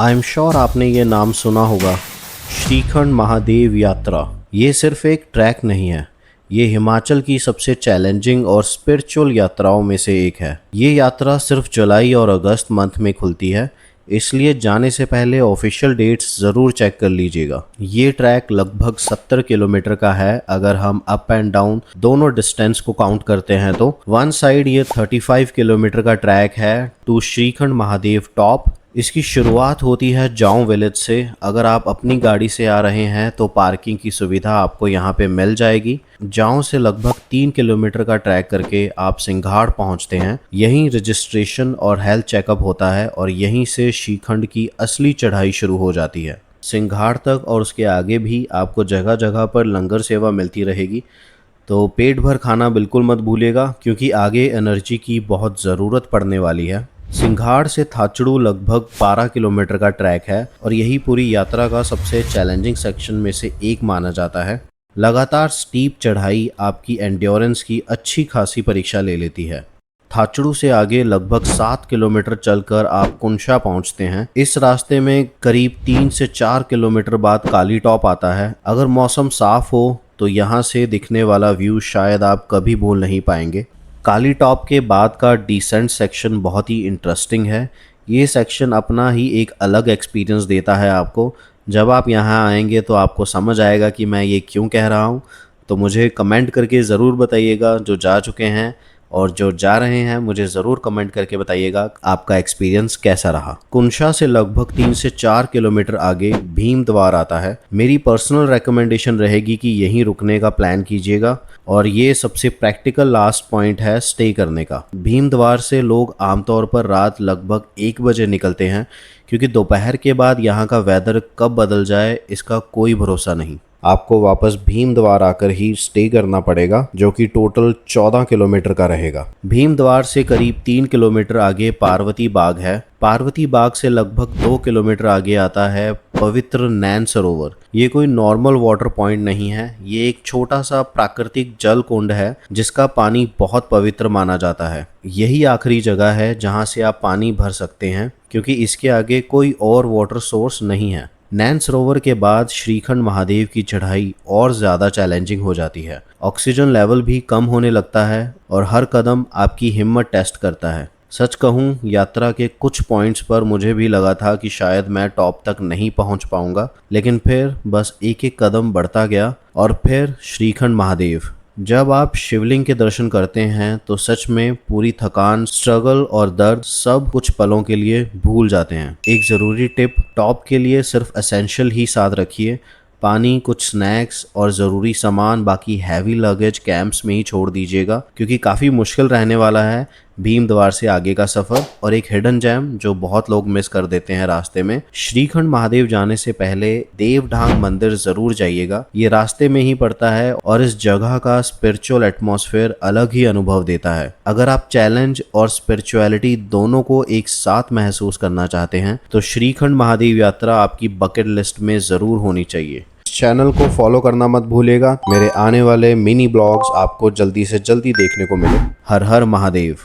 I am sure आपने ये नाम सुना होगा, श्रीखंड महादेव यात्रा। ये सिर्फ एक ट्रैक नहीं है, ये हिमाचल की सबसे चैलेंजिंग और स्पिरिचुअल यात्राओं में से एक है। ये यात्रा सिर्फ जुलाई और अगस्त मंथ में खुलती है, इसलिए जाने से पहले ऑफिशियल डेट्स ज़रूर चेक कर लीजिएगा। ये ट्रैक लगभग 70 किलोमीटर का है अगर हम अप एंड डाउन दोनों डिस्टेंस को काउंट करते हैं तो। वन साइड ये 35 किलोमीटर का ट्रैक है टू श्रीखंड महादेव टॉप। इसकी शुरुआत होती है जाऊं विलेज से। अगर आप अपनी गाड़ी से आ रहे हैं तो पार्किंग की सुविधा आपको यहाँ पे मिल जाएगी। जाऊं से लगभग 3 किलोमीटर का ट्रैक करके आप सिंघाड़ पहुँचते हैं। यहीं रजिस्ट्रेशन और हेल्थ चेकअप होता है और यहीं से श्रीखंड की असली चढ़ाई शुरू हो जाती है। सिंघाड़ तक और उसके आगे भी आपको जगह जगह पर लंगर सेवा मिलती रहेगी, तो पेट भर खाना बिल्कुल मत भूलिएगा क्योंकि आगे एनर्जी की बहुत ज़रूरत पड़ने वाली है। सिंघाड़ से थाचड़ू लगभग 12 किलोमीटर का ट्रैक है और यही पूरी यात्रा का सबसे चैलेंजिंग सेक्शन में से एक माना जाता है। लगातार स्टीप चढ़ाई आपकी एंड्योरेंस की अच्छी खासी परीक्षा ले लेती है। थाचड़ू से आगे लगभग 7 किलोमीटर चलकर आप कुंशा पहुंचते हैं। इस रास्ते में करीब 3 से 4 किलोमीटर बाद काली टॉप आता है। अगर मौसम साफ हो तो यहाँ से दिखने वाला व्यू शायद आप कभी भूल नहीं पाएंगे। काली टॉप के बाद का डिसेंट सेक्शन बहुत ही इंटरेस्टिंग है। ये सेक्शन अपना ही एक अलग एक्सपीरियंस देता है आपको। जब आप यहाँ आएंगे तो आपको समझ आएगा कि मैं ये क्यों कह रहा हूँ। तो मुझे कमेंट करके ज़रूर बताइएगा जो जा चुके हैं, और जो जा रहे हैं मुझे ज़रूर कमेंट करके बताइएगा आपका एक्सपीरियंस कैसा रहा। कुंशा से लगभग 3 से 4 किलोमीटर आगे भीम द्वार आता है। मेरी पर्सनल रेकमेंडेशन रहेगी कि यहीं रुकने का प्लान कीजिएगा और ये सबसे प्रैक्टिकल लास्ट पॉइंट है स्टे करने का। भीम द्वार से लोग आमतौर पर रात लगभग 1 बजे निकलते हैं क्योंकि दोपहर के बाद यहाँ का वेदर कब बदल जाए इसका कोई भरोसा नहीं। आपको वापस भीम द्वार आकर ही स्टे करना पड़ेगा जो कि टोटल 14 किलोमीटर का रहेगा। भीम द्वार से करीब 3 किलोमीटर आगे पार्वती बाग है। पार्वती बाग से लगभग 2 किलोमीटर आगे आता है पवित्र नैन सरोवर। ये कोई नॉर्मल वाटर पॉइंट नहीं है, ये एक छोटा सा प्राकृतिक जल कुंड है जिसका पानी बहुत पवित्र माना जाता है। यही आखिरी जगह है जहाँ से आप पानी भर सकते हैं क्योंकि इसके आगे कोई और वाटर सोर्स नहीं है। नैन सरोवर के बाद श्रीखंड महादेव की चढ़ाई और ज़्यादा चैलेंजिंग हो जाती है। ऑक्सीजन लेवल भी कम होने लगता है और हर कदम आपकी हिम्मत टेस्ट करता है। सच कहूँ, यात्रा के कुछ पॉइंट्स पर मुझे भी लगा था कि शायद मैं टॉप तक नहीं पहुँच पाऊँगा, लेकिन फिर बस एक एक कदम बढ़ता गया और फिर श्रीखंड महादेव। जब आप शिवलिंग के दर्शन करते हैं तो सच में पूरी थकान, स्ट्रगल और दर्द सब कुछ पलों के लिए भूल जाते हैं। एक ज़रूरी टिप, टॉप के लिए सिर्फ एसेंशियल ही साथ रखिए। पानी, कुछ स्नैक्स और ज़रूरी सामान, बाकी हैवी लगेज कैंप्स में ही छोड़ दीजिएगा क्योंकि काफ़ी मुश्किल रहने वाला है भीम द्वार से आगे का सफ़र। और एक हिडन जैम जो बहुत लोग मिस कर देते हैं रास्ते में, श्रीखंड महादेव जाने से पहले देवढांग मंदिर ज़रूर जाइएगा। ये रास्ते में ही पड़ता है और इस जगह का स्पिरिचुअल एटमॉस्फेयर अलग ही अनुभव देता है। अगर आप चैलेंज और स्पिरिचुअलिटी दोनों को एक साथ महसूस करना चाहते हैं तो श्रीखंड महादेव यात्रा आपकी बकेट लिस्ट में ज़रूर होनी चाहिए। चैनल को फॉलो करना मत भूलिएगा। मेरे आने वाले मिनी ब्लॉग्स आपको जल्दी से जल्दी देखने को मिले। हर हर महादेव।